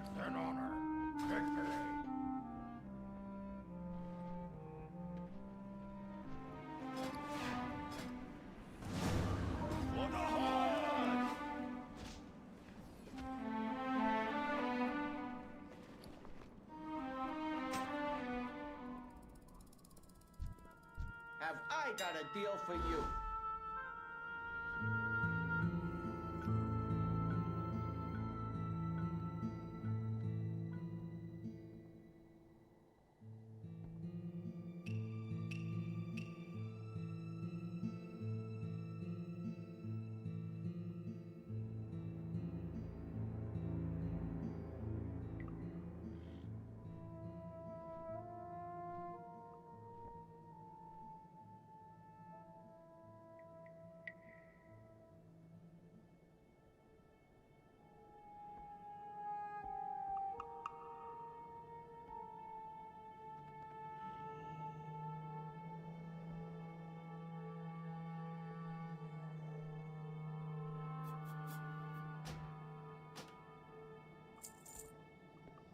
Strength and honor. Victory. For the Horde! Have I got a deal for you?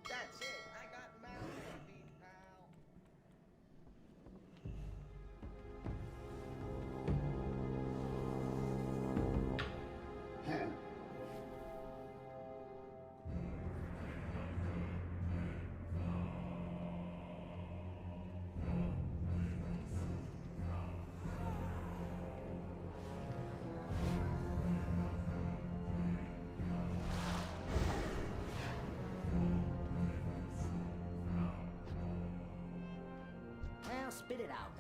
That's it. I got mouth-feed, pal. Well, spit it out.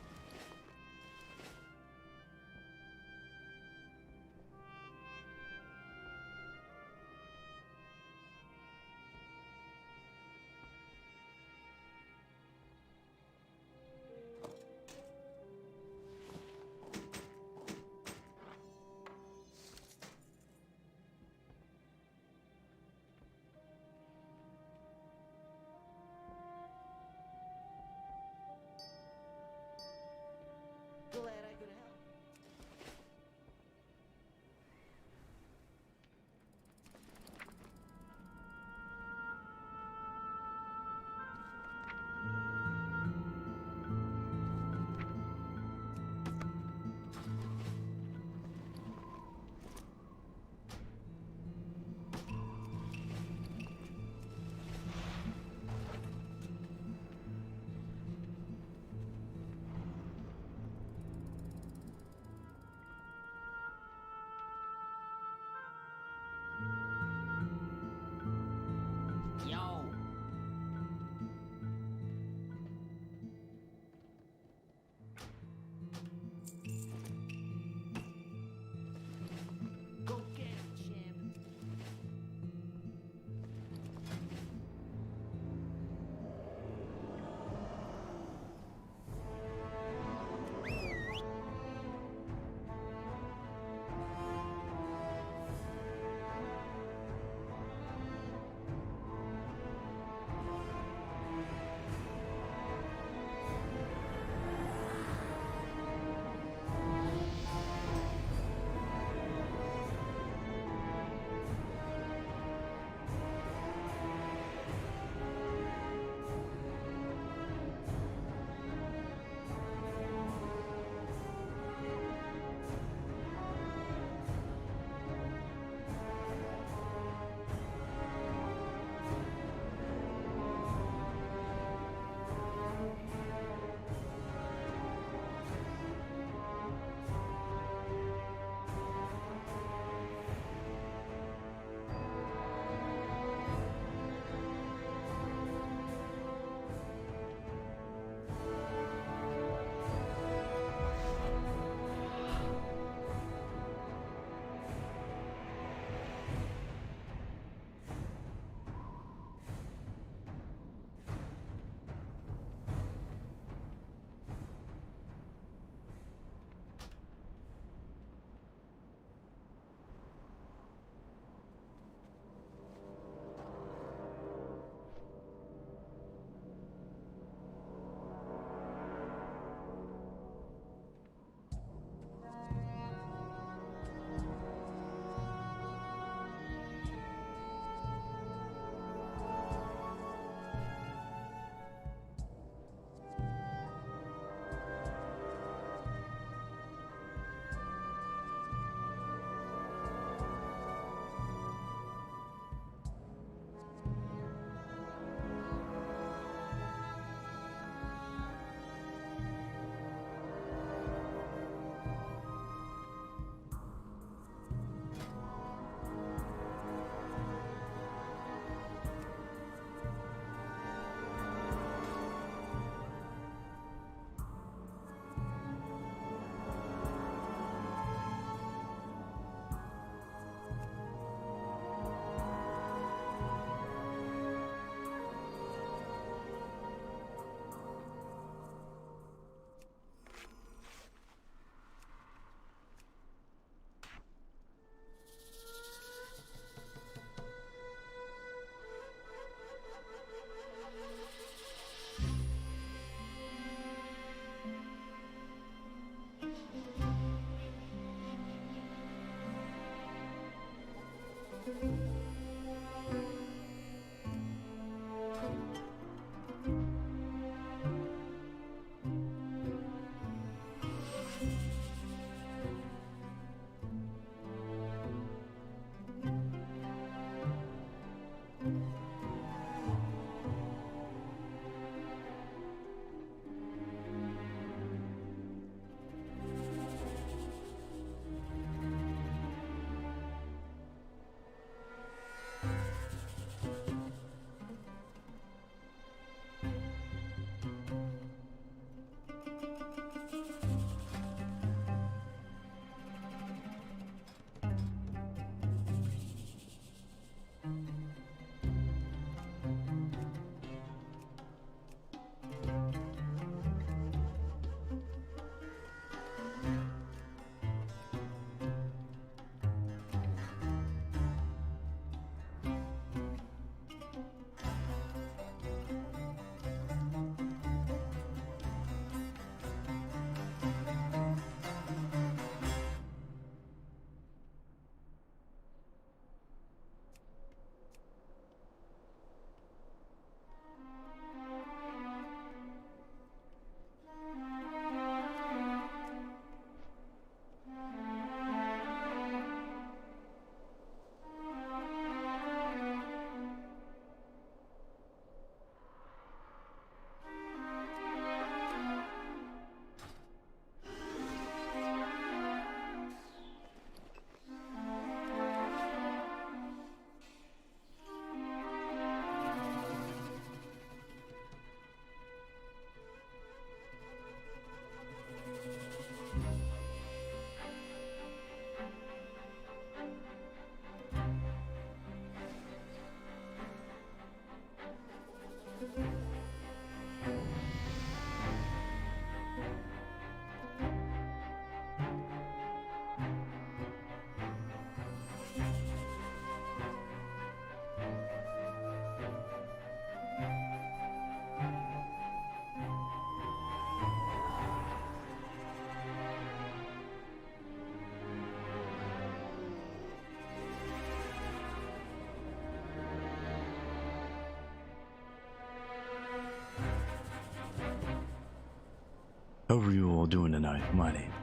How are you all doing tonight? My name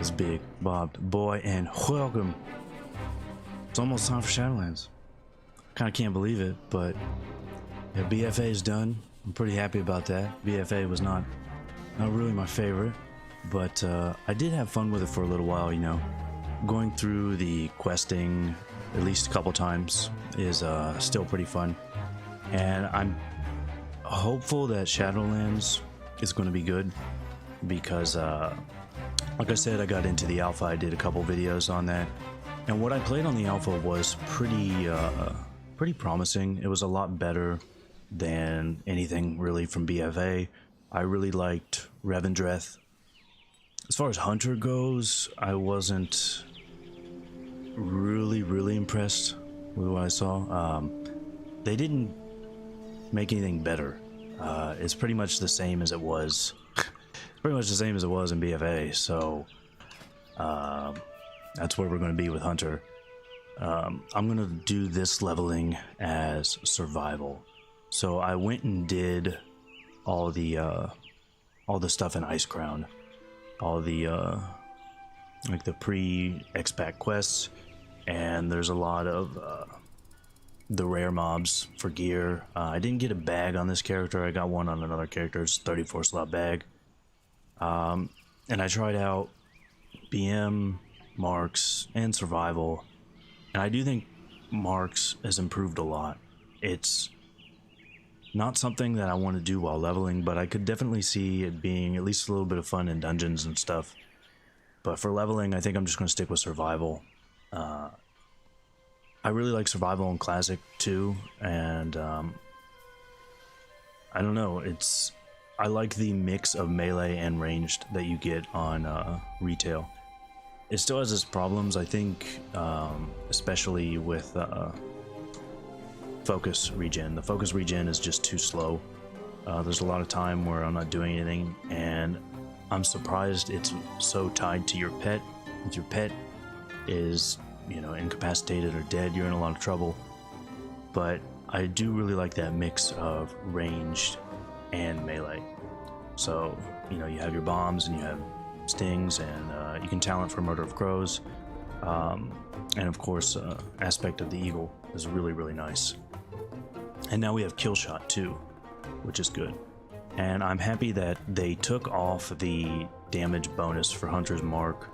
is Bigbobbedboi, and welcome. It's almost time for Shadowlands. Kind of can't believe it, but yeah, BFA is done. I'm pretty happy about that. BFA was not really my favorite, but I did have fun with it for a little while. You know, going through the questing at least a couple times is still pretty fun, and I'm hopeful that Shadowlands is going to be good. Because like I said, I got into the alpha. I did a couple videos on that, and what I played on the alpha was pretty promising. It was a lot better than anything really from BFA. I really liked Revendreth. As far as Hunter goes, I wasn't really impressed with what I saw. They didn't make anything better. It's pretty much the same as it was. Pretty much the same as it was in BFA, so that's where we're going to be with Hunter. I'm going to do this leveling as survival. So I went and did all the stuff in Ice Crown, all the like the pre-expat quests, and there's a lot of the rare mobs for gear. I didn't get a bag on this character. I got one on another character. It's a 34 slot bag. And I tried out BM, Marks, and Survival, and I do think Marks has improved a lot. It's not something that I want to do while leveling, but I could definitely see it being at least a little bit of fun in dungeons and stuff. But for leveling, I think I'm just going to stick with Survival. I really like Survival in Classic too, and I don't know, I like the mix of melee and ranged that you get on retail. It still has its problems, I think, especially with focus regen. The focus regen is just too slow. There's a lot of time where I'm not doing anything, and I'm surprised it's so tied to your pet. If your pet is, you know, incapacitated or dead, you're in a lot of trouble. But I do really like that mix of ranged and melee. So, you know, you have your bombs and you have stings, and you can talent for Murder of Crows, and of course aspect of the eagle is really nice. And now we have kill shot too, which is good. And I'm happy that they took off the damage bonus for Hunter's Mark.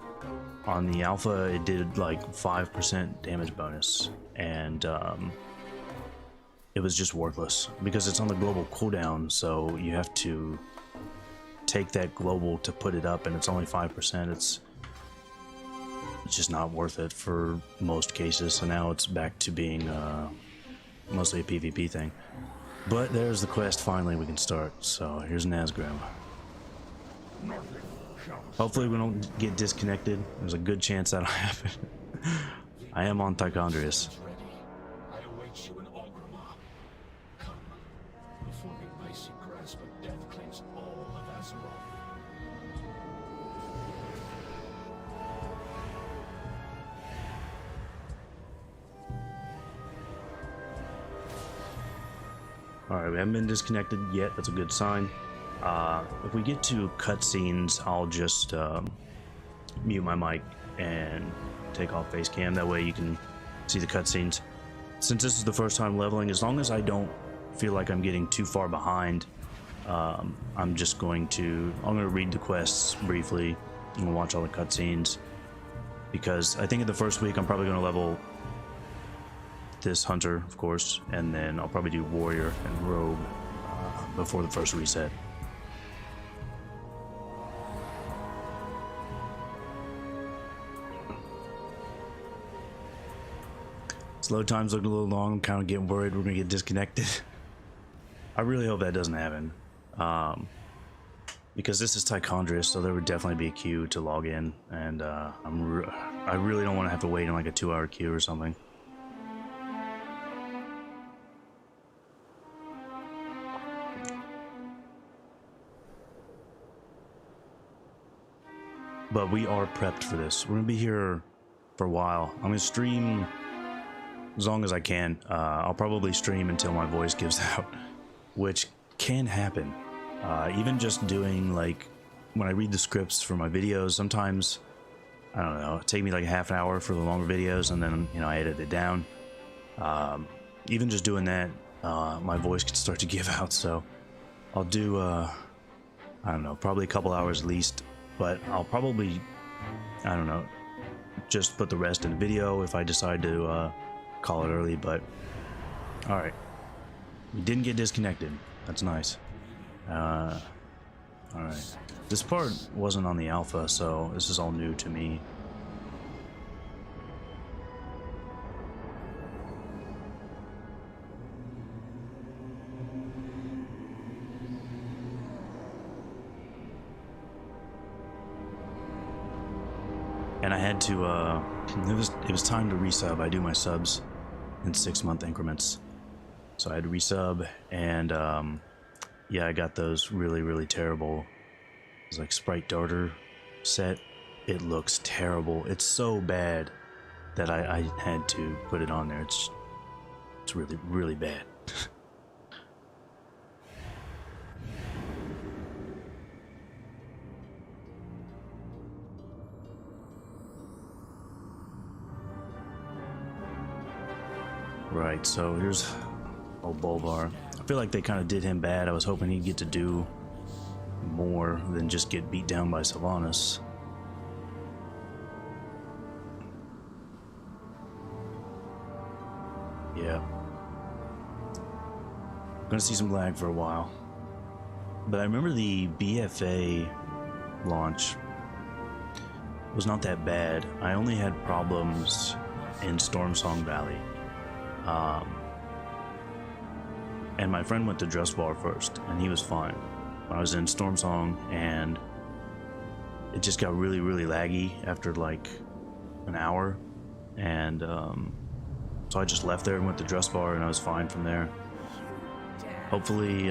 On the alpha it did like 5% damage bonus, and it was just worthless because it's on the global cooldown, so you have to take that global to put it up, and it's only 5%. It's just not worth it for most cases, so now it's back to being mostly a PvP thing. But there's the quest, finally we can start. So here's Nazgrim. Hopefully we don't get disconnected. There's a good chance that'll happen. I am on Tichondrius. I await you in Orgrimmar. Come, before the icy grasp of death claims all of Azeroth. Alright, we haven't been disconnected yet. That's a good sign. If we get to cutscenes, I'll just mute my mic and take off face cam. That way you can see the cutscenes. Since this is the first time leveling, as long as I don't feel like I'm getting too far behind, I'm going to read the quests briefly and watch all the cutscenes, because I think in the first week I'm probably going to level this Hunter, of course, and then I'll probably do Warrior and Rogue before the first reset. Load times look a little long. I'm kind of getting worried we're gonna get disconnected. I really hope that doesn't happen. Because this is Tichondrius, so there would definitely be a queue to log in, and I really don't want to have to wait in like a 2-hour queue or something. But we are prepped for this. We're gonna be here for a while. I'm gonna stream as long as I can. I'll probably stream until my voice gives out, which can happen. Even just doing, like, when I read the scripts for my videos, sometimes, I don't know, it take me like a half an hour for the longer videos, and then, you know, I edit it down. Even just doing that, my voice can start to give out, so I'll do, I don't know, probably a couple hours at least, but I'll probably, I don't know, just put the rest in the video if I decide to call it early. But alright, we didn't get disconnected. That's nice. Alright, this part wasn't on the alpha, so this is all new to me. And I had to, it was time to resub. I do my subs in 6-month increments. So I had to resub, and, yeah, I got those really terrible, it's like Sprite Darter set. It looks terrible. It's so bad that I had to put it on there. It's really bad. Right, so here's old Bolvar. I feel like they kind of did him bad. I was hoping he'd get to do more than just get beat down by Sylvanas. Yeah. Gonna see some lag for a while. But I remember the BFA launch was not that bad. I only had problems in Stormsong Valley. And my friend went to Drustvar first, and he was fine. I was in Stormsong, and it just got really laggy after like an hour, and so I just left there and went to Drustvar, and I was fine from there. Hopefully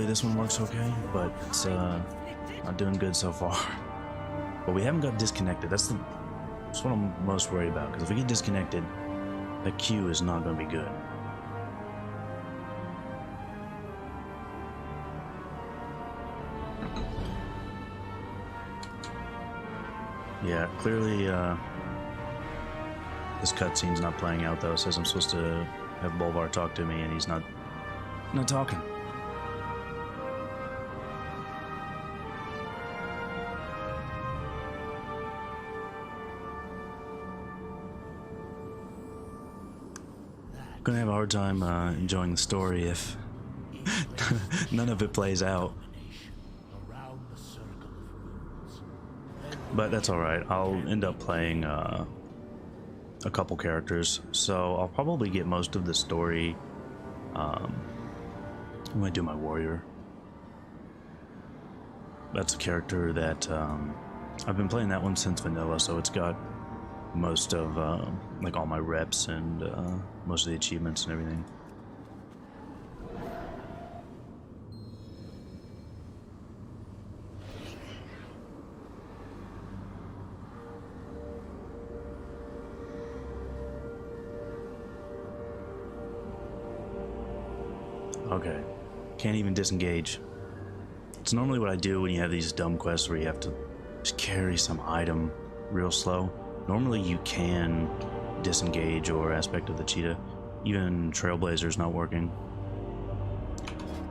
this one works okay, but it's not doing good so far. But we haven't got disconnected. That's what I'm most worried about, because if we get disconnected, that queue is not going to be good. Yeah, clearly this cutscene's not playing out though. It says I'm supposed to have Bolvar talk to me, and he's not talking. Gonna have a hard time enjoying the story if none of it plays out. But that's alright. I'll end up playing a couple characters, so I'll probably get most of the story. I'm gonna do my warrior. That's a character that I've been playing that one since vanilla, so it's got most of like all my reps and most of the achievements and everything. Okay, can't even disengage. It's normally what I do when you have these dumb quests where you have to just carry some item real slow. Normally you can disengage or aspect of the cheetah. Even Trailblazer's not working.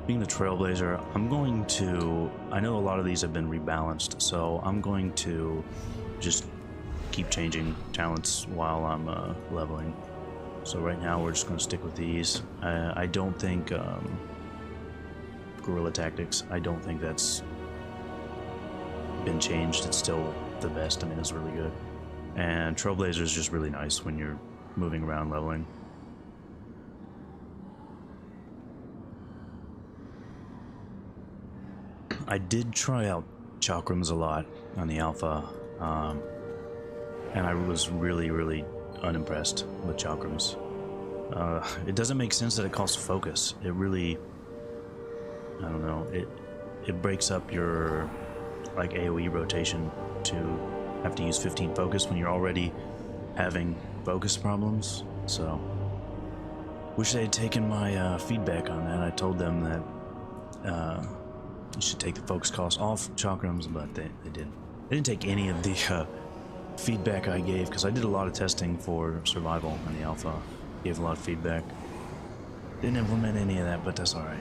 Being the Trailblazer, I'm going to... I know a lot of these have been rebalanced, so I'm going to just keep changing talents while I'm leveling. So right now we're just going to stick with these. I don't think... Guerrilla Tactics, I don't think that's been changed. It's still the best. I mean, it's really good. And Trailblazer is just really nice when you're moving around leveling. I did try out chakrams a lot on the alpha, and I was really unimpressed with chakrams. It doesn't make sense that it costs focus. It really, I don't know, it breaks up your like AoE rotation to have to use 15 focus when you're already having focus problems. So wish they had taken my feedback on that. I told them that you should take the focus cost off chakrams, but they didn't. They didn't take any of the feedback I gave, because I did a lot of testing for survival in the alpha. Gave a lot of feedback. Didn't implement any of that, but that's alright.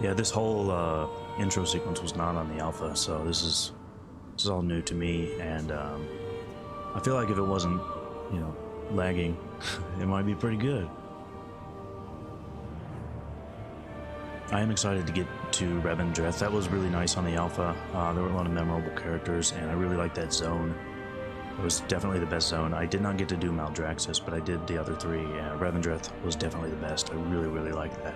Yeah, this whole intro sequence was not on the alpha, so this is all new to me, and I feel like if it wasn't, you know, lagging, it might be pretty good. I am excited to get to Revendreth. That was really nice on the alpha. There were a lot of memorable characters, and I really liked that zone. It was definitely the best zone. I did not get to do Maldraxxus, but I did the other three. Revendreth was definitely the best. I really liked that.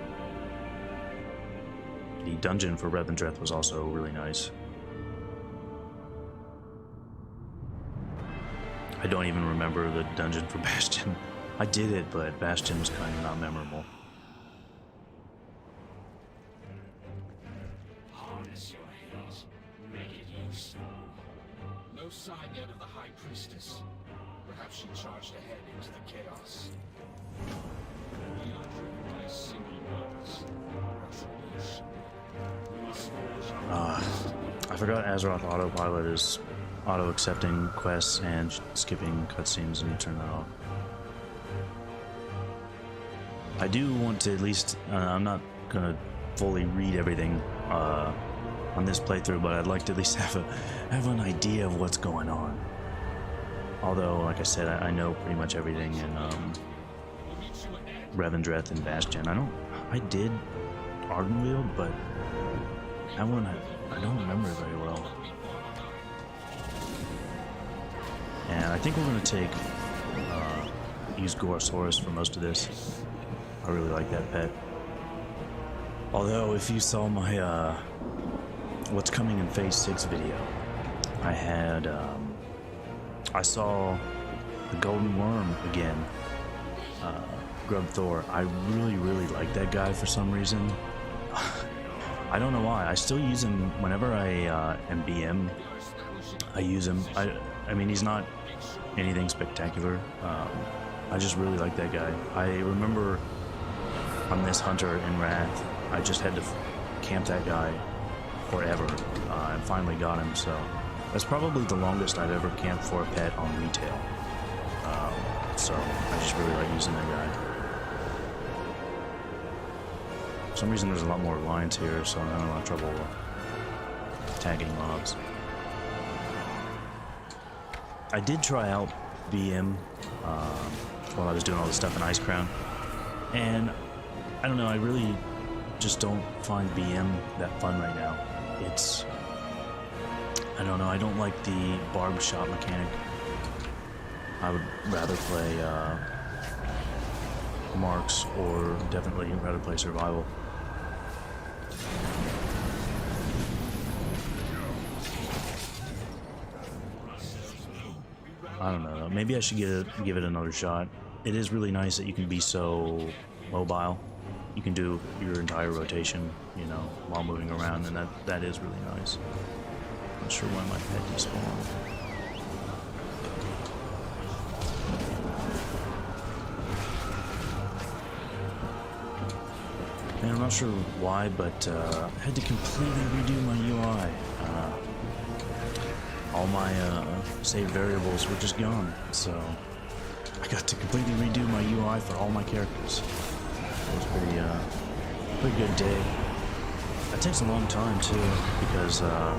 The dungeon for Revendreth was also really nice. I don't even remember the dungeon for Bastion. I did it, but Bastion was kind of not memorable. Harness your hate. Make it useful. No sign yet of the High Priestess. Perhaps she charged ahead into the chaos. We are driven by a single purpose. Retribution. I forgot Azeroth Autopilot is auto-accepting quests and skipping cutscenes, and turn that off. I do want to at least, I'm not gonna fully read everything on this playthrough, but I'd like to at least have an idea of what's going on. Although, like I said, I know pretty much everything in Revendreth and Bastion. I did Ardenweald, but that one I don't remember very well. And I think we're going to take use Gorosaurus for most of this. I really like that pet. Although, if you saw my what's coming in Phase 6 video, I had I saw the Golden Worm again, Grub Thor. I really like that guy for some reason. I don't know why. I still use him whenever I am BM. I use him. I mean, he's not anything spectacular. I just really like that guy. I remember on this hunter in Wrath, I just had to camp that guy forever, and finally got him. So that's probably the longest I've ever camped for a pet on retail. So I just really like using that guy. For some reason there's a lot more lines here, so I'm having a lot of trouble tagging mobs. I did try out BM while I was doing all this stuff in Ice Crown, and I don't know, I really just don't find BM that fun right now. It's, I don't know, I don't like the barbed shot mechanic. I would rather play Marks, or definitely rather play Survival. I don't know, maybe I should give it another shot. It is really nice that you can be so mobile. You can do your entire rotation, you know, while moving around, and that is really nice. Not sure when my pet despawned. And I'm not sure why, but I had to completely redo my UI. All my saved variables were just gone, so I got to completely redo my UI for all my characters. It was pretty good day. That takes a long time too, because for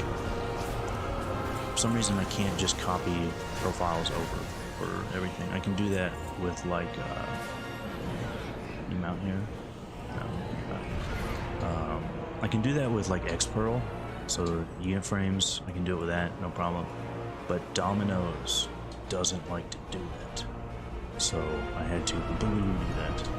some reason I can't just copy profiles over for everything. I can do that with like you mount here. No, I can do that with like Xpearl, so unit frames. I can do it with that, no problem. But Dominoes doesn't like to do that, so I had to completely redo that.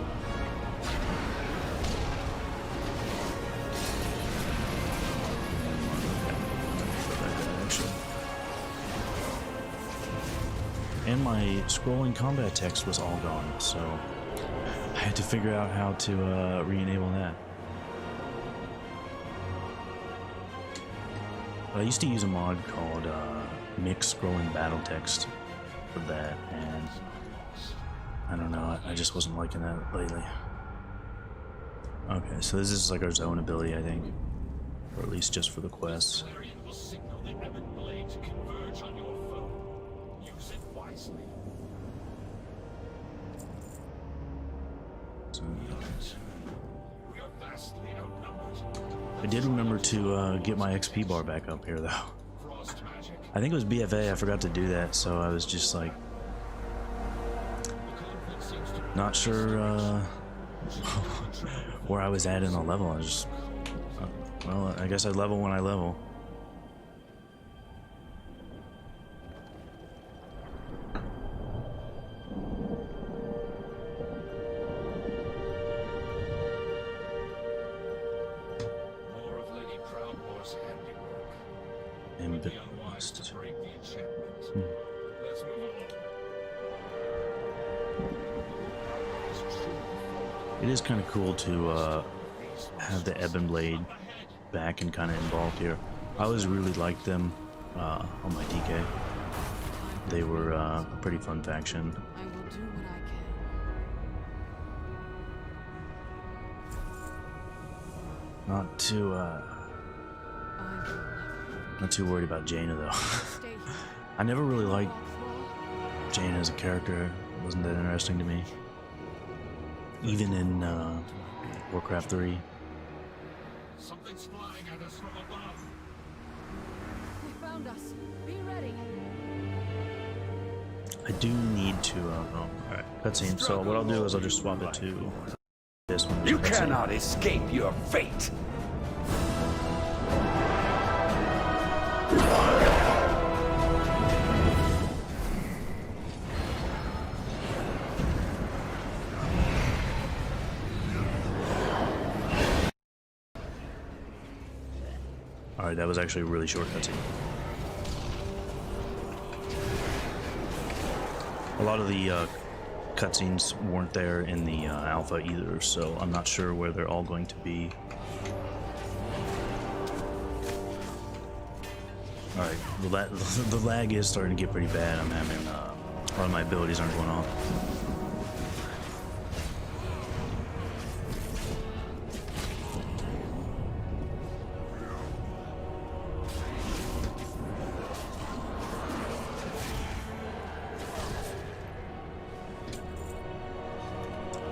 And my scrolling combat text was all gone, so I had to figure out how to re-enable that. I used to use a mod called Mix Scrolling Battle Text for that, and I don't know, I just wasn't liking that lately. Okay, so this is like our zone ability, I think, or at least just for the quests. Will signal the Ebon Blade to converge on your foe. Use it wisely. So, We are vastly outnumbered. I did remember to get my XP bar back up here, though. Frost magic. I think it was BFA, I forgot to do that, so I was just like, The conflict seems to not sure where I was at in the level. I just, well, I guess I level when I level. more of Lady Proudmore's handiwork. And Would be unwise to break the enchantment. Let's move along. It's true. it is kind of cool to have the Ebon Blade back and kind of involved here. I always really liked them on my DK. They were a pretty fun faction. I will do what I can. Not too worried about Jaina though. Stay here. I never really liked Jaina as a character. It wasn't that interesting to me. Even in Warcraft 3. Something's flying at us from above. They found us. Be ready. I do need to. Oh, alright. Cutscene. So what I'll do is I'll just swap it to this one. You Cutscene. cannot escape your fate. Alright, that was actually a really short cutscene. A lot of the cutscenes weren't there in the alpha either, so I'm not sure where they're all going to be. Alright, well the lag is starting to get pretty bad. I'm having a lot of my abilities aren't going off.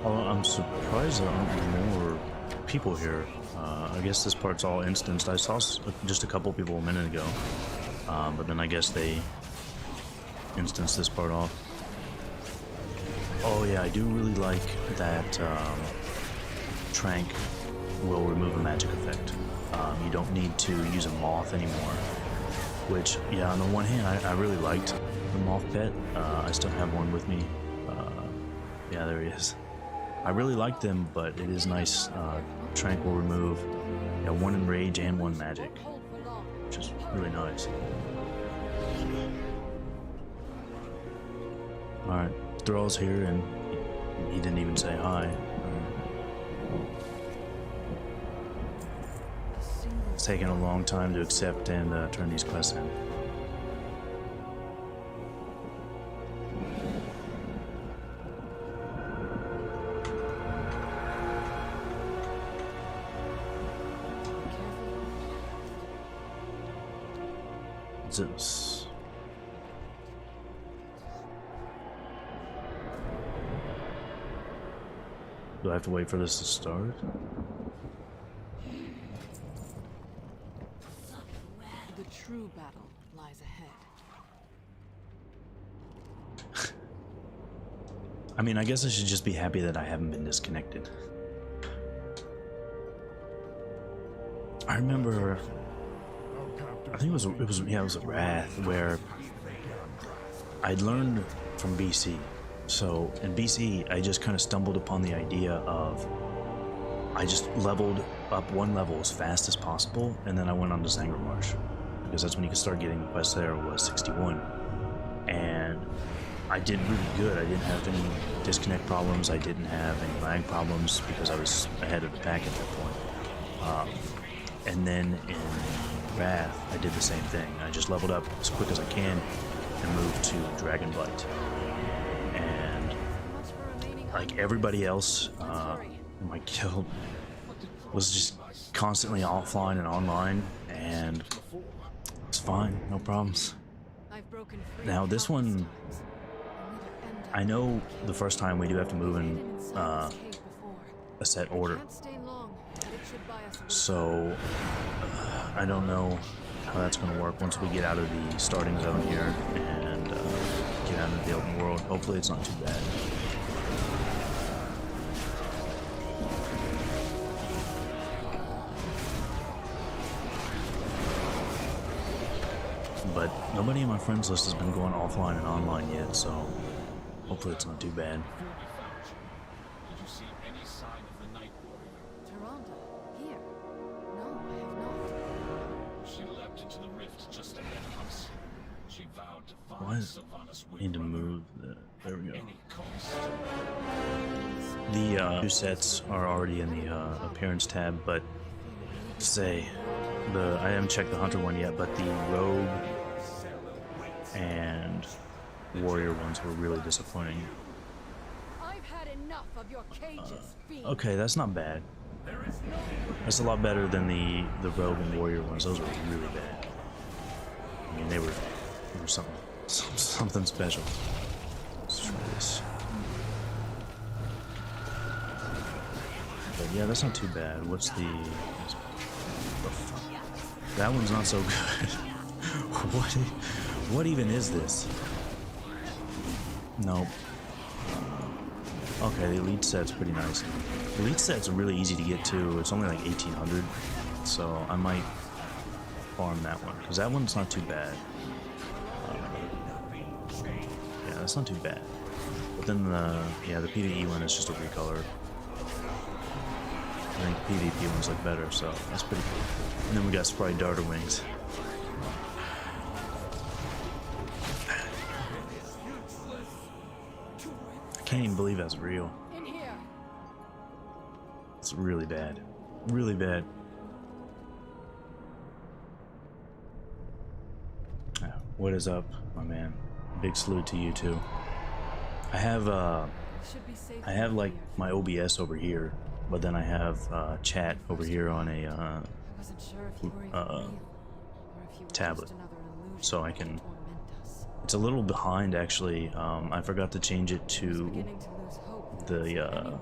I'm surprised there aren't more people here. I guess this part's all instanced. I saw just a couple people a minute ago, but then I guess they instanced this part off. Oh yeah, I do really like that Trank will remove a magic effect. You don't need to use a moth anymore, which, yeah, on the one hand, I really liked the moth pet. I still have one with me. Yeah, there he is. I really like them, but it is nice. Trank will remove, yeah, one enrage and one magic, Hold for long. which is really nice. Alright, Thrall's here, and he didn't even say hi. A single It's taken a long time to accept and turn these quests in. Zeus. Do I have to wait for this to start? The true battle lies ahead. I mean, I guess I should just be happy that I haven't been disconnected. I remember, I think it was a Wrath where I'd learned from BC. So in BC, I just kind of stumbled upon the idea of I just leveled up one level as fast as possible, and then I went on to Zangarmarsh because that's when you could start getting the quest there was 61, and I did really good. I didn't have any disconnect problems. I didn't have any lag problems because I was ahead of the pack at that point. And then in Wrath, I did the same thing. I just leveled up as quick as I can and moved to Dragonblight. And like everybody else in my guild was just constantly offline and online, and it's fine, no problems. Now this one, I know the first time we do have to move in a set order, so I don't know how that's going to work once we get out of the starting zone here and get out into the open world. Hopefully it's not too bad. But nobody in my friends list has been going offline and online yet, so hopefully it's not too bad. Before we found you, did you see any sign of the Night Warrior? Tyrande, here. No, I have not. She leapt into the rift just ahead of us. She vowed to What? find Sylvanas Need to Windrunner move there we at go. any cost. The new sets are already in the appearance tab, but say I haven't checked the hunter one yet, but the rogue and warrior ones were really disappointing. I've had enough of your cages, fiend. Okay, that's not bad. That's a lot better than the rogue and warrior ones. Those were really bad. I mean, they were something special. Let's try this. But yeah, that's not too bad. What's the fuck? That one's not so good. What even is this? Nope. Okay, the elite set's pretty nice. The elite set's really easy to get to. It's only like 1800, so I might farm that one because that one's not too bad. Yeah, that's not too bad. But then the PvE one is just a recolor. I think the PvP ones look better, so that's pretty cool. And then we got Sprite Darter Wings. I can't even believe that's real. In here. It's really bad. Really bad. What is up, my man? Big salute to you too. I have like my OBS over here, but then I have chat over here on a tablet, so I can. It's a little behind actually. I forgot to change it to the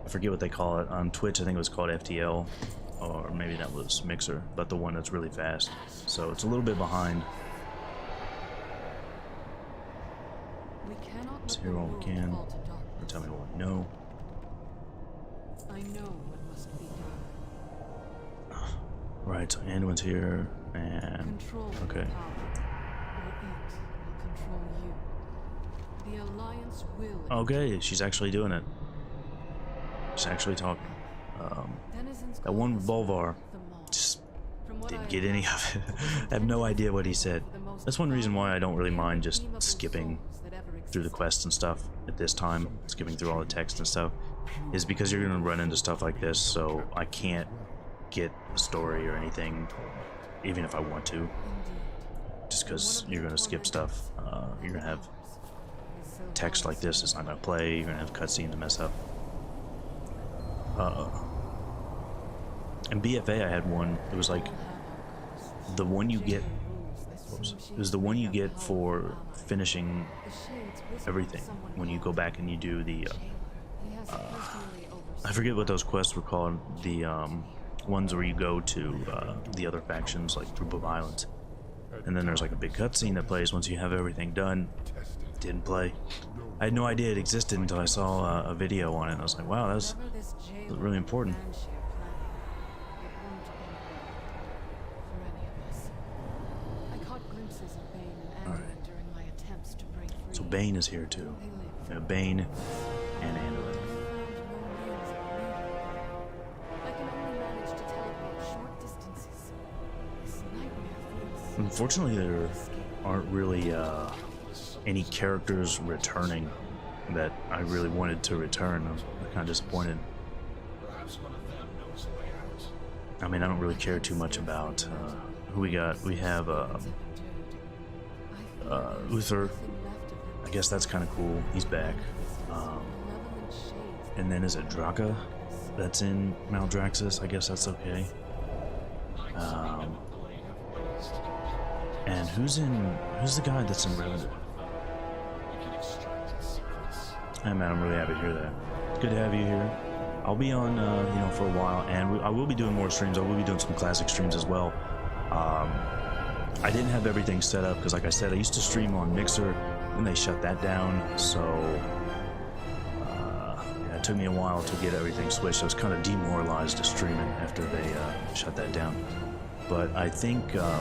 I forget what they call it on Twitch. I think it was called FTL, or maybe that was Mixer, but the one that's really fast. So it's a little bit behind. Let's hear all we can. Or tell me what we know. I know what must be done. Right, so Anduin's here, and Control okay. the power, or it will control you. The Alliance will. Okay, she's actually doing it. She's actually talking. That one with Bolvar just didn't get any of it. I have no idea what he said. That's one reason why I don't really mind just skipping through the quests and stuff at this time, skipping through all the text and stuff, is because you're gonna run into stuff like this, so I can't get a story or anything, even if I want to, just because you're gonna skip stuff. You're gonna have text like this, it's not gonna play, you're gonna have cutscenes to mess up. In BFA I had one, it was like the one you get, it was the one you get for finishing everything when you go back and you do the I forget what those quests were called, the ones where you go to the other factions, like through Island. And then there's like a big cutscene that plays once you have everything done. Didn't play. I had no idea it existed until I saw a video on it. And I was like, wow, that's really important. So Bane is here too. Yeah, Bane and Anduin. Unfortunately, there aren't really any characters returning that I really wanted to return. I'm kind of disappointed. I mean, I don't really care too much about who we got. We have Uther. I guess that's kind of cool. He's back. And then is it Draka that's in Mount Draxus? I guess that's okay. And who's the guy that's in Revenant? Hey man, I'm really happy to hear that. It's good to have you here. I'll be on, for a while, and I will be doing more streams. I will be doing some classic streams as well. I didn't have everything set up because, like I said, I used to stream on Mixer, and they shut that down. So yeah, it took me a while to get everything switched. I was kind of demoralized to streaming after they shut that down. But I think a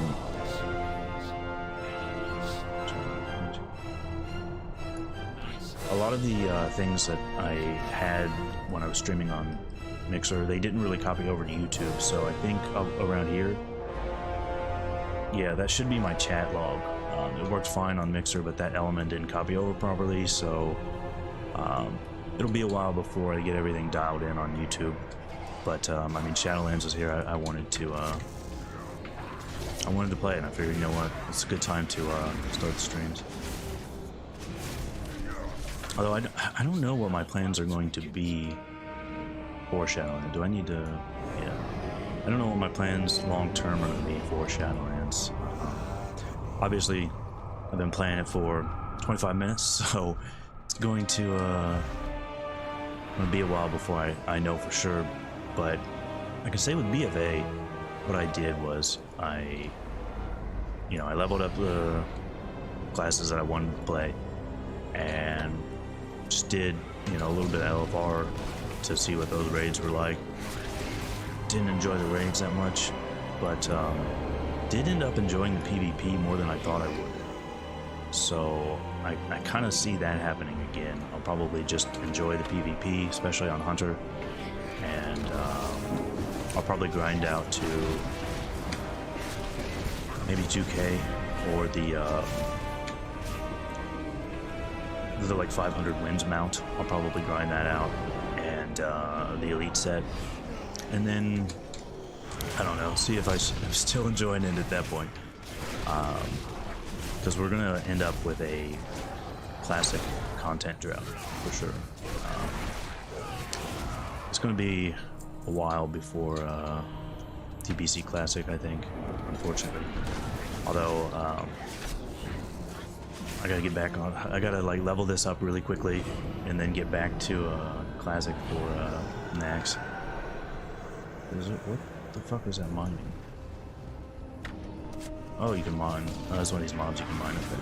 lot of the things that I had when I was streaming on Mixer, they didn't really copy over to YouTube. So I think around here, yeah, that should be my chat log. It worked fine on Mixer, but that element didn't copy over properly. So it'll be a while before I get everything dialed in on YouTube. But I mean, Shadowlands is here. I wanted to play it, and I figured, you know what, it's a good time to start the streams. Although I don't know what my plans are going to be for Shadowlands. Do I need to? Yeah. I don't know what my plans long term are going to be for Shadowlands. Obviously, I've been playing it for 25 minutes, so it's going to be a while before I know for sure. But I can say with BFA, what I did was I leveled up the classes that I wanted to play, and just did, a little bit of LFR to see what those raids were like. Didn't enjoy the raids that much, but did end up enjoying the PvP more than I thought I would. So I kind of see that happening again. I'll probably just enjoy the PvP, especially on Hunter, and I'll probably grind out to maybe 2K or the like 500 wins mount. I'll probably grind that out, and the elite set, and then I don't know, see if I'm still enjoying it at that point, because we're gonna end up with a classic content drought for sure. It's gonna be a while before TBC Classic, I think, unfortunately. Although I gotta get back on. I gotta like level this up really quickly, and then get back to Classic for Nax. What the fuck is that mining? Oh, you can mine. Oh, that's one of these mobs you can mine up there.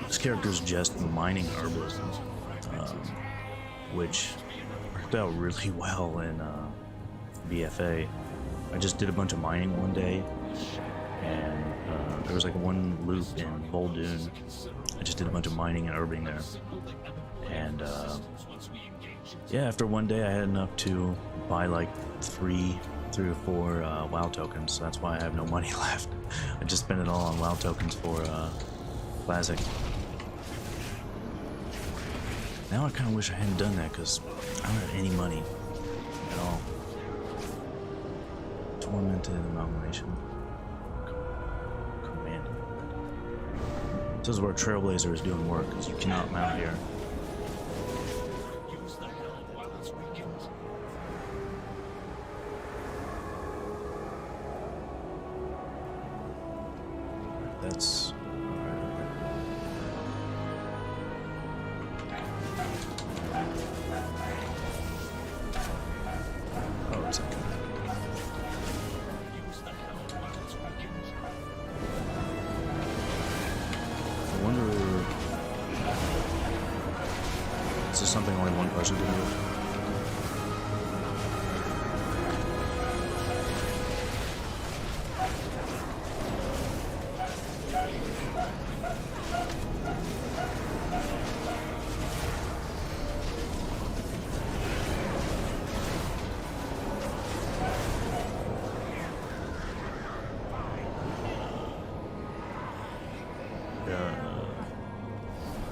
This character's just mining herbalism, which worked out really well in BFA. I just did a bunch of mining one day, and there was like one loop in Vol'dun. I just did a bunch of mining and herbing there, and yeah, after one day I had enough to buy like 3 or 4 WoW tokens, so that's why I have no money left. I just spent it all on WoW tokens for Classic. Now I kind of wish I hadn't done that, because I don't have any money at all. Tormented Amalgamation. Command. This is where Trailblazer is doing work, because you cannot mount here. That's... wonder. Is this something only one person can do?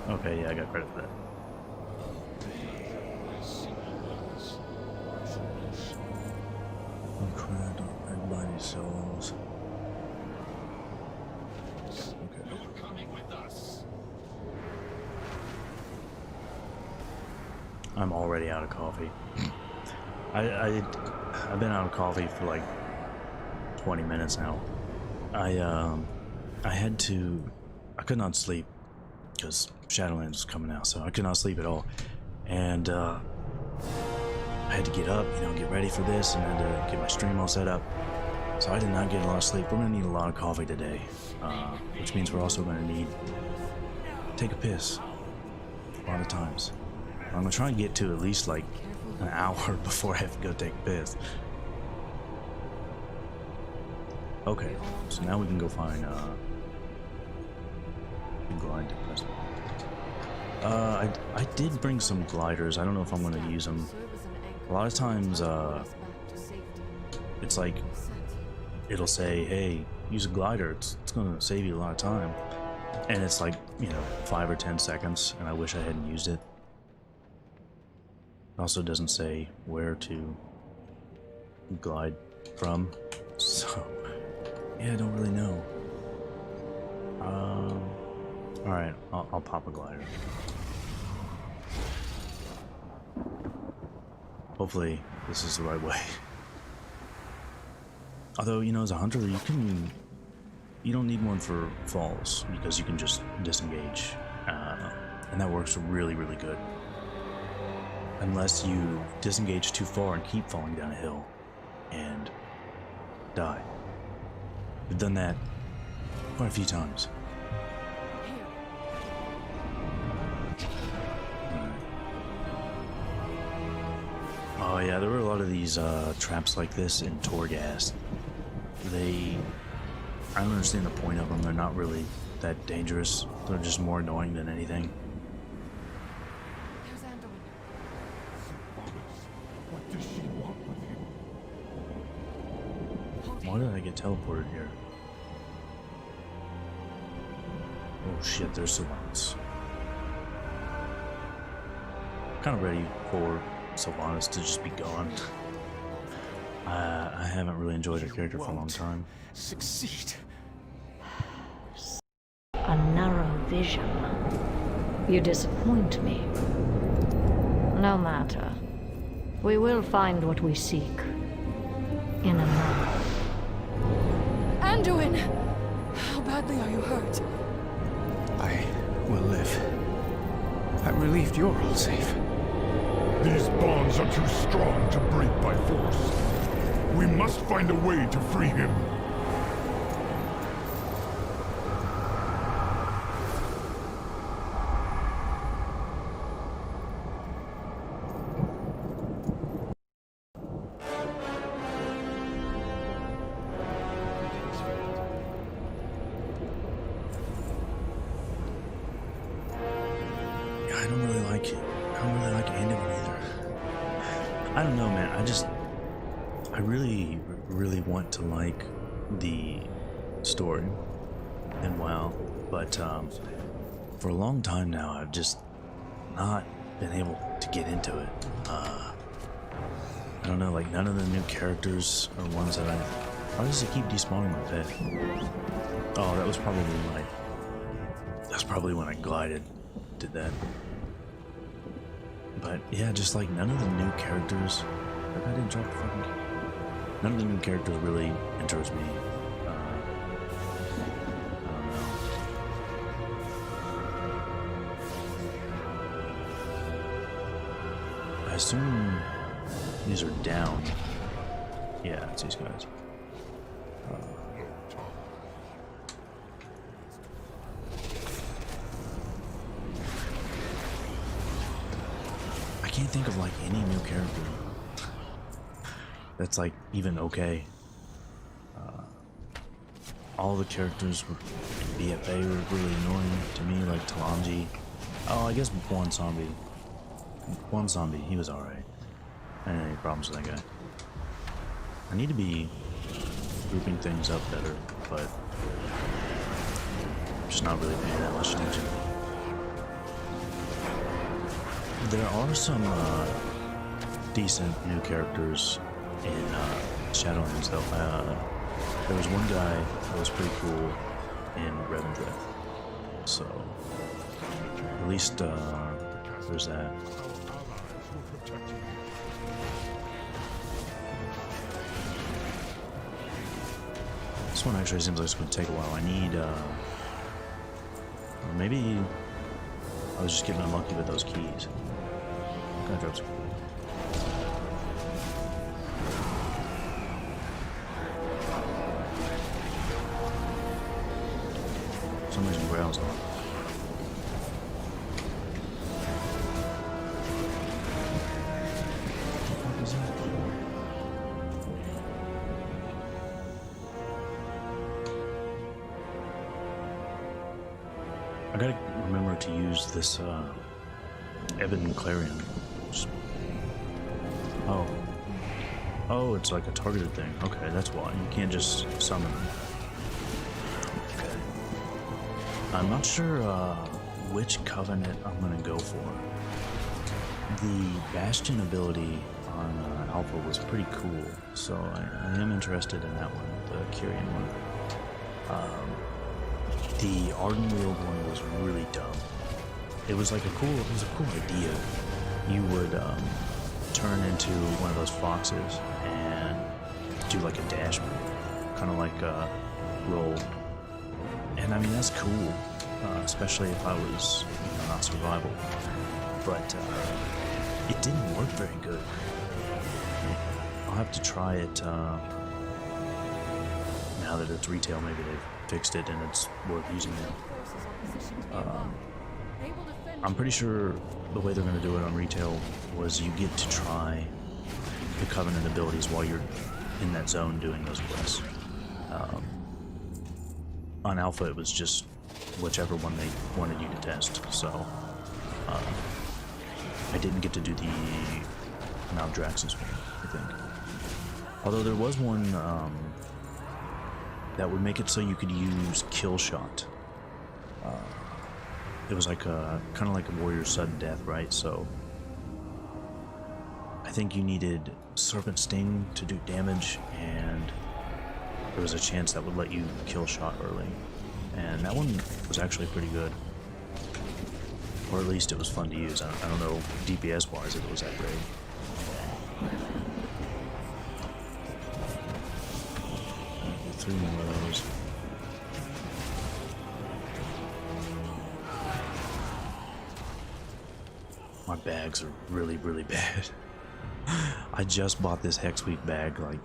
Okay, yeah, I got credit for that. Incredible and mighty souls. Okay. You're coming with us. I'm already out of coffee. I've been out of coffee for like 20 minutes now. I could not sleep because Shadowlands was coming out, so I could not sleep at all. And I had to get up, you know, get ready for this, and I had to get my stream all set up. So I did not get a lot of sleep. We're gonna need a lot of coffee today, which means we're also gonna need to take a piss a lot of times. I'm gonna try and get to at least like an hour before I have to go take a piss. Okay, so now we can go find glide depressant. I did bring some gliders. I don't know if I'm going to use them. A lot of times, it's like it'll say, "Hey, use a glider. It's going to save you a lot of time," and it's like, you know, 5 or 10 seconds, and I wish I hadn't used it. It also doesn't say where to glide from, so yeah, I don't really know. Alright, I'll pop a glider. Hopefully this is the right way. Although, you know, as a hunter, you don't need one for falls because you can just disengage, and that works really, really good. Unless you disengage too far and keep falling down a hill and die. I've done that quite a few times. Oh yeah, there were a lot of these traps like this in Torghast. I don't understand the point of them. They're not really that dangerous. They're just more annoying than anything. There's Anduin. What does she want with him? Why did I get teleported here? Oh shit, there's Sylvanas. Kind of ready for Sylvanas to just be gone. I haven't really enjoyed her character for a long time. Succeed. A narrow vision. You disappoint me. No matter. We will find what we seek. In a moment. Anduin! How badly are you hurt? I will live. I'm relieved you're all safe. These bonds are too strong to break by force. We must find a way to free him. I don't really like it. I don't really like Anduin either. I don't know, man. I really, really want to like the story and WoW, but for a long time now, I've just not been able to get into it. I don't know, like none of the new characters are ones that why does it keep despawning my pet? Oh, that was probably that's probably when I did that. But yeah, just like none of the new characters. I didn't drop the fucking. None of the new characters really interest me. I don't know. I assume these are down. Yeah, it's these guys. can't think of like any new character that's like even okay. All the characters in BFA were really annoying to me, like Talanji. Oh, I guess one zombie, he was alright. I didn't have any problems with that guy. I need to be grouping things up better, but I'm just not really paying that much attention. There are some decent new characters in Shadowlands, though. There was one guy that was pretty cool in Revendreth, so at least there's that. This one actually seems like it's going to take a while. I need, or maybe I was just getting unlucky with those keys. Kind of drops. For some reason, ground's on. What the fuck is that? I gotta remember to use this Ebon Clarion. Oh, it's like a targeted thing. Okay, that's why. You can't just summon them. Okay. I'm not sure which covenant I'm gonna go for. The Bastion ability on Alpha was pretty cool, so I am interested in that one, the Kyrian one. The Ardenweald one was really dumb. It was a cool idea. You would turn into one of those foxes and do like a dash move, kind of like a roll. And I mean, that's cool, especially if I was, not survival. But it didn't work very good. I'll have to try it now that it's retail. Maybe they've fixed it and it's worth using now. I'm pretty sure the way they're going to do it on retail was you get to try the Covenant abilities while you're in that zone doing those quests. On Alpha, it was just whichever one they wanted you to test, so I didn't get to do the Mount Draxus one, I think. Although there was one that would make it so you could use Kill Shot. It was like kind of like a warrior sudden death, right? So I think you needed Serpent Sting to do damage, and there was a chance that would let you kill shot early. And that one was actually pretty good. Or at least it was fun to use. I don't know DPS wise if it was that great. Three more of those. My bags are really, really bad. I just bought this Hex Week bag like,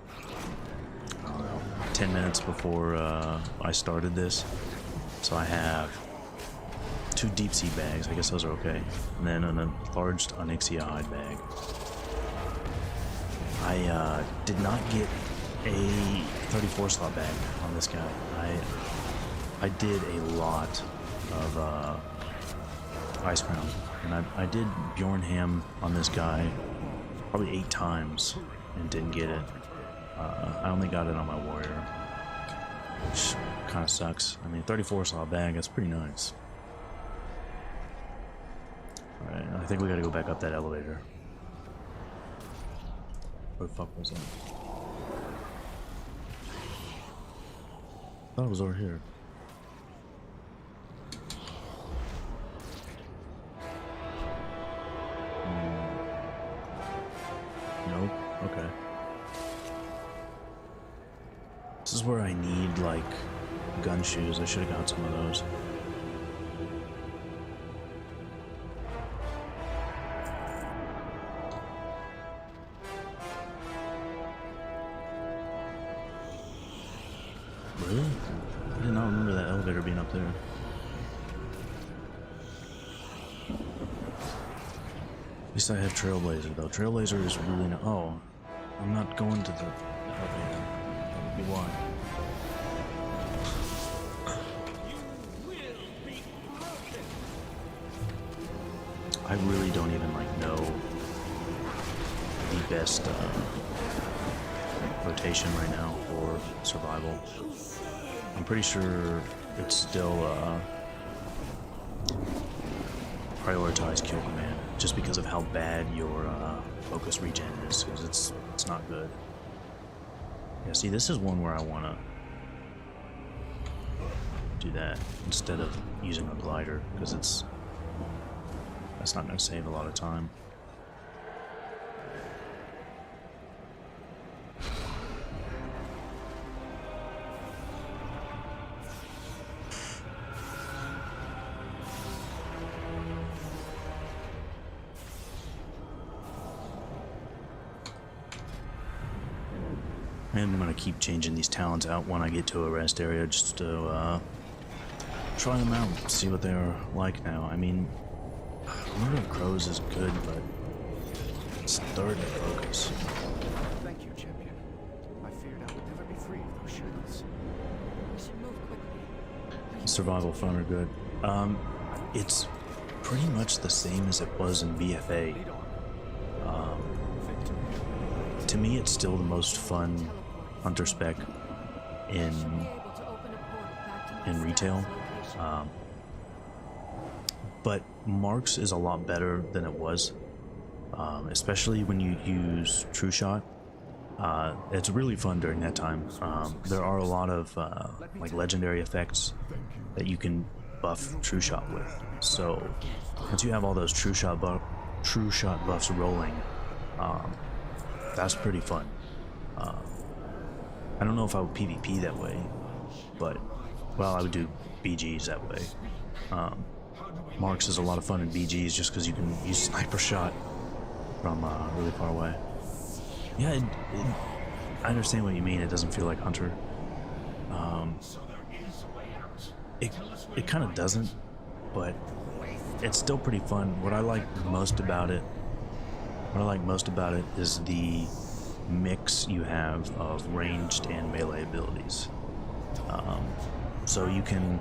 I don't know, 10 minutes before I started this. So I have 2 deep sea bags, I guess those are okay. And then an enlarged Onyxia hide bag. I did not get a 34 slot bag on this guy. I did a lot of Ice Crown. And I did Bjornham on this guy probably 8 times and didn't get it. I only got it on my warrior, which kind of sucks. I mean, 34 slot bag, that's pretty nice. Alright, I think we gotta go back up that elevator. Where the fuck was that? I thought it was over here. Nope. Okay. This is where I need, like, gun shoes. I should have got some of those. Really? I did not remember that elevator being up there. At least I have Trailblazer though. Trailblazer is really no. Oh, I'm not going to the elevator. That would be why. I really don't even like know the best rotation right now for survival. I'm pretty sure it's still prioritize kill command, just because of how bad your focus regen is, because it's not good. Yeah, see, this is one where I want to do that instead of using a glider, because that's not going to save a lot of time. And I'm going to keep changing these talents out when I get to a rest area, just to try them out, see what they're like now. I mean, Murder of Crows is good, but it's third in focus. Thank you, champion. I feared I would never be free of those shadows. We should move quickly. Survival fun are good. It's pretty much the same as it was in BFA. To me, it's still the most fun hunter spec in retail. But Marks is a lot better than it was, especially when you use True Shot. It's really fun during that time. There are a lot of like legendary effects that you can buff True Shot with. So once you have all those True Shot buffs rolling, that's pretty fun. I don't know if I would PvP that way, but well, I would do BGs that way. Marks is a lot of fun in BGs just because you can use sniper shot from really far away. Yeah, I understand what you mean. It doesn't feel like Hunter. It kind of doesn't, but it's still pretty fun. What I like most about it is the mix you have of ranged and melee abilities. So you can,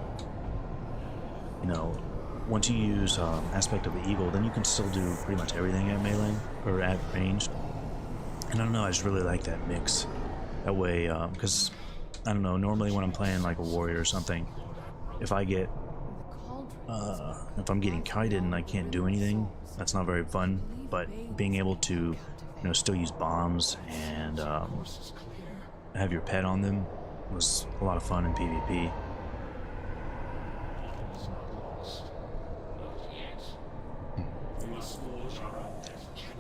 you know, once you use Aspect of the Eagle, then you can still do pretty much everything at melee or at ranged. And I don't know, I just really like that mix. That way, because I don't know, normally when I'm playing like a warrior or something, if I'm getting kited and I can't do anything, that's not very fun. But being able to, you know, still use bombs and have your pet on them was a lot of fun in PvP.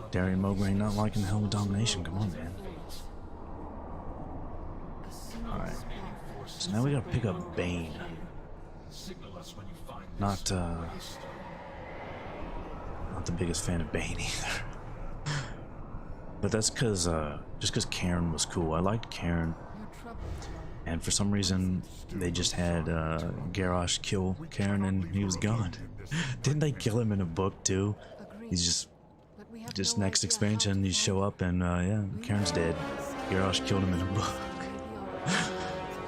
Darian Mograine not liking the Helm of Domination. Come on, man. Alright. So now we gotta pick up Bane. Not the biggest fan of Bane either. But that's because, just because Cairn was cool. I liked Cairn. And for some reason, they just had Garrosh kill Cairn and he was gone. Didn't they kill him in a book too? He's just next expansion, you show up and yeah, Cairn's dead. Garrosh killed him in a book.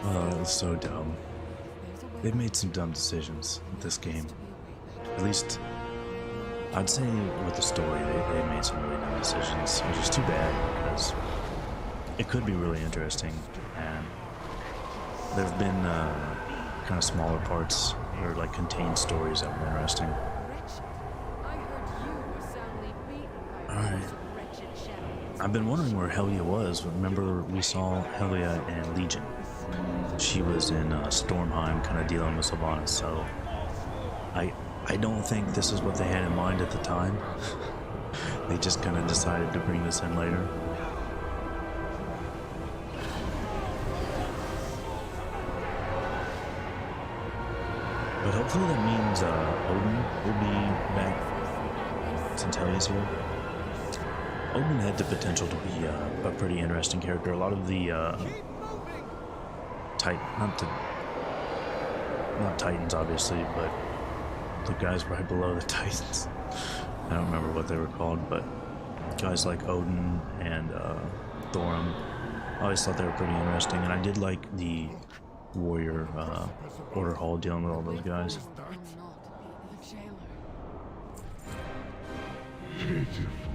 Oh, that was so dumb. They've made some dumb decisions with this game. At least, I'd say with the story, they made some really dumb decisions, which is too bad because it could be really interesting. And there have been kind of smaller parts or like contained stories that were interesting. Alright. I've been wondering where Helia was. Remember we saw Helia in Legion. She was in Stormheim kind of dealing with Sylvanas, so I don't think this is what they had in mind at the time. They just kind of decided to bring this in later. But hopefully that means Odin will be back since Helia's here. Odin had the potential to be a pretty interesting character. A lot of the not Titans obviously, but the guys right below the Titans. I don't remember what they were called, but guys like Odin and Thorum, I always thought they were pretty interesting, and I did like the warrior order hall dealing with all those guys. Will not be the jailer. Pitiful.